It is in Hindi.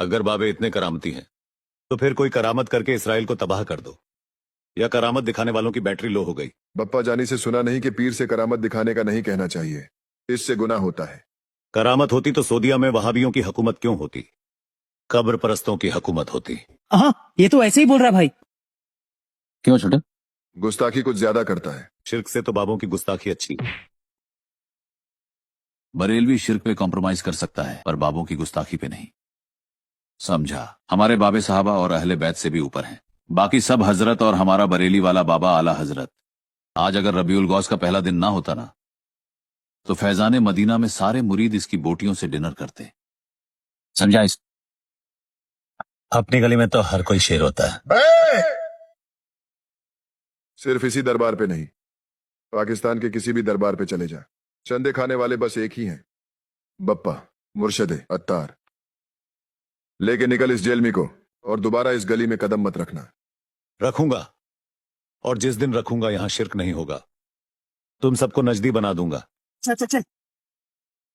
अगर बाबे इतने करामती हैं तो फिर कोई करामत करके इसराइल को तबाह कर दो, या करामत दिखाने वालों की बैटरी लो हो गई। बप्पा जानी से सुना नहीं कि पीर से करामत दिखाने का नहीं कहना चाहिए, इससे गुनाह होता है। करामत होती तो सऊदीया में वहाबियों की हुकूमत क्यों होती, कब्र परस्तों की हुकूमत होती। हाँ, ये तो ऐसे ही बोल रहा है भाई। क्यों छोटे? गुस्ताखी कुछ ज्यादा करता है। शिर्क से तो बाबों की गुस्ताखी अच्छी। बरेलवी शिर्क पे कॉम्प्रोमाइज कर सकता है पर बाबों की गुस्ताखी पे नहीं। समझा? हमारे बाबे साहबा और अहले बैत से भी ऊपर हैं। बाकी सब हजरत और हमारा बरेली वाला बाबा आला हजरत। आज अगर रबीउल गौस का पहला दिन ना होता ना, तो फैजान मदीना में सारे मुरीद इसकी बोटियों से डिनर करते। समझा? इस अपनी गली में तो हर कोई शेर होता है। सिर्फ इसी दरबार पे नहीं, पाकिस्तान के किसी भी दरबार पे चले जा, चंदे खाने वाले बस एक ही हैं, बप्पा मुर्शदे अत्तार। लेके निकल इस जेलमी को और दोबारा इस गली में कदम मत रखना। रखूंगा, और जिस दिन रखूंगा यहां शिर्क नहीं होगा। तुम सबको नजदी बना दूंगा। चल चल चल।